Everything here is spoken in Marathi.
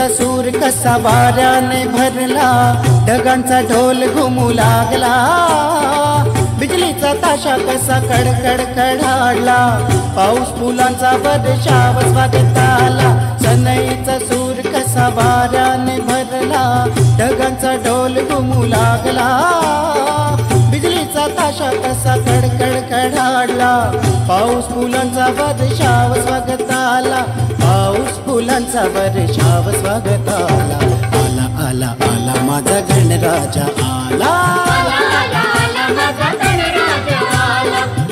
सूर कसा वाऱ्याने भरला, ढगांचा ढोल घुमू लागला, बिजलीचा ताशा कसा कडकड कडाडला, पाऊस फुलांचा वर्षाव स्वागताला. सनईचा सूर कसा वाऱ्याने भरला, ढगांचा ढोल घुमू लागला, बिजलीचा ताशा कसा कडकड कडाडला, पाऊस फुलांचा वर्षाव स्वागताला, पाऊस फुलांचा वर्षाव स्वागताला. आला आला आला माझा गणराजा आला, आला आला आला माझा गणराजा आला.